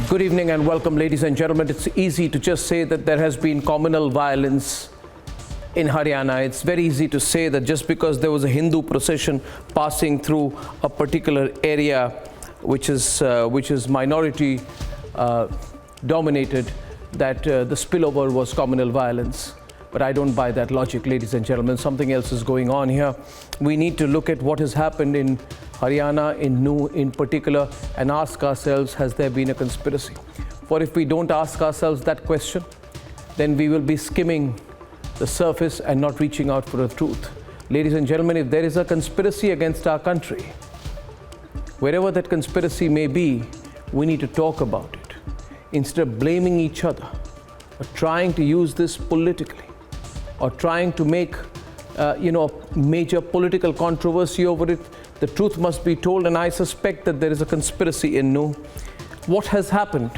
Good evening and welcome, ladies and gentlemen. It's easy to just say that there has been communal violence in Haryana. It's very easy to say that just because there was a Hindu procession passing through a particular area which is minority dominated, that the spillover was communal violence. But I don't buy that logic, ladies and gentlemen. Something else is going on here. We need to look at what has happened in Haryana, in Nuh in particular, and ask ourselves, has there been a conspiracy? For if we don't ask ourselves that question, then we will be skimming the surface and not reaching out for the truth. Ladies and gentlemen, if there is a conspiracy against our country, wherever that conspiracy may be, we need to talk about it. Instead of blaming each other, or trying to use this politically, or trying to make major political controversy over it, the truth must be told, and I suspect that there is a conspiracy in Nuh. What has happened?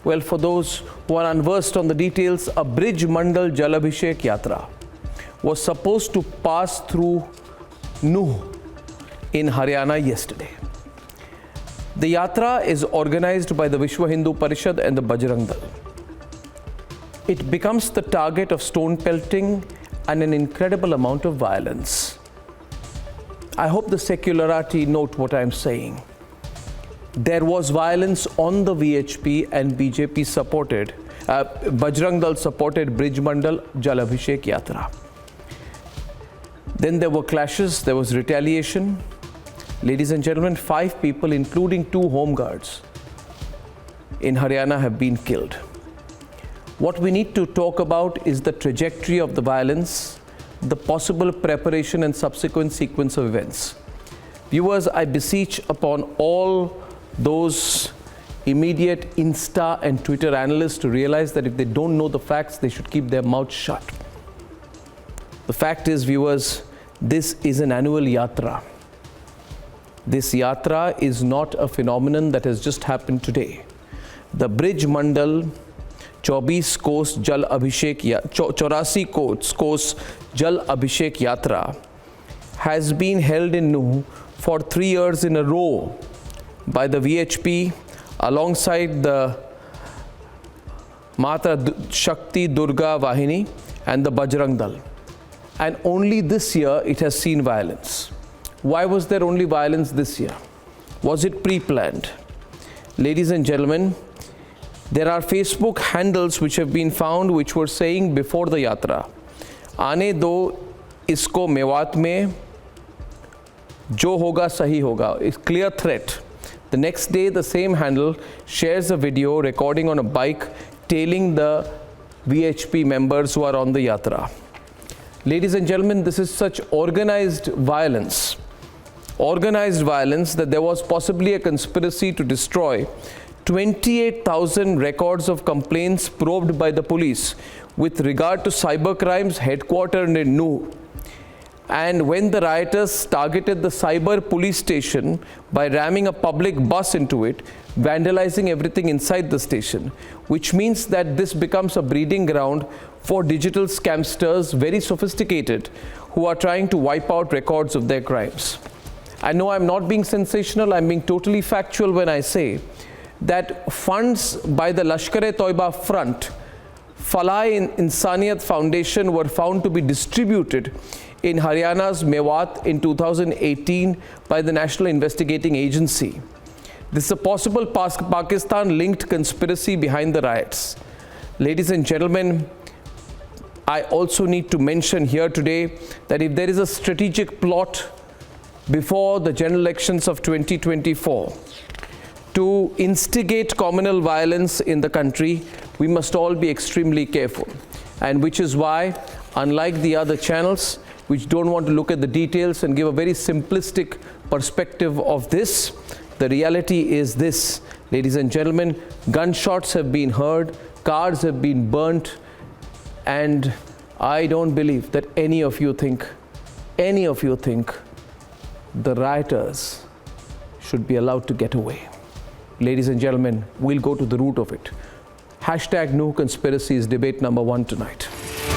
Well, for those who are unversed on the details, a Bridge Mandal Jalabhishek Yatra was supposed to pass through Nuh in Haryana yesterday. The yatra is organized by the Vishwa Hindu Parishad and the Bajrang Dal. It becomes the target of stone pelting and an incredible amount of violence. I hope the secularity note what I'm saying. There was violence on the VHP and BJP supported, Bajrang Dal supported Bridge Mandal Jalabhishek Yatra. Then there were clashes, there was retaliation. Ladies and gentlemen, 5 people, including 2 home guards in Haryana, have been killed. What we need to talk about is the trajectory of the violence, the possible preparation and subsequent sequence of events. Viewers, I beseech upon all those immediate Insta and Twitter analysts to realize that if they don't know the facts, they should keep their mouths shut. The fact is, viewers, this is an annual yatra. This yatra is not a phenomenon that has just happened today. The Bridge Mandal 24 कोस जल अभिषेक 84 कोस जल अभिषेक yatra has been held in Nuh for 3 years in a row by the VHP alongside the Mata Shakti Durga Vahini and the Bajrang Dal. And only this year it has seen violence. Why was there only violence this year? Was it pre-planned? Ladies and gentlemen, there are Facebook handles which have been found which were saying before the yatra, आने दो इसको मेवात में, जो होगा सही होगा. It's clear threat. The next day, the same handle shares a video recording on a bike tailing the VHP members who are on the yatra. Ladies and gentlemen, this is such organized violence that there was possibly a conspiracy to destroy 28,000 records of complaints probed by the police with regard to cyber crimes headquartered in Nuh. And when the rioters targeted the cyber police station by ramming a public bus into it, vandalizing everything inside the station, which means that this becomes a breeding ground for digital scamsters, very sophisticated, who are trying to wipe out records of their crimes. I know I'm not being sensational, I'm being totally factual when I say that funds by the Lashkar-e-Toiba Front, Falai Insaniyat Foundation, were found to be distributed in Haryana's Mewat in 2018 by the National Investigating Agency. This is a possible Pakistan-linked conspiracy behind the riots. Ladies and gentlemen, I also need to mention here today that if there is a strategic plot before the general elections of 2024, to instigate communal violence in the country, we must all be extremely careful. And which is why, unlike the other channels, which don't want to look at the details and give a very simplistic perspective of this, the reality is this, ladies and gentlemen, gunshots have been heard, cars have been burnt, and I don't believe that any of you think the rioters should be allowed to get away. Ladies and gentlemen, we'll go to the root of it. #NuhConspiracy is debate number 1 tonight.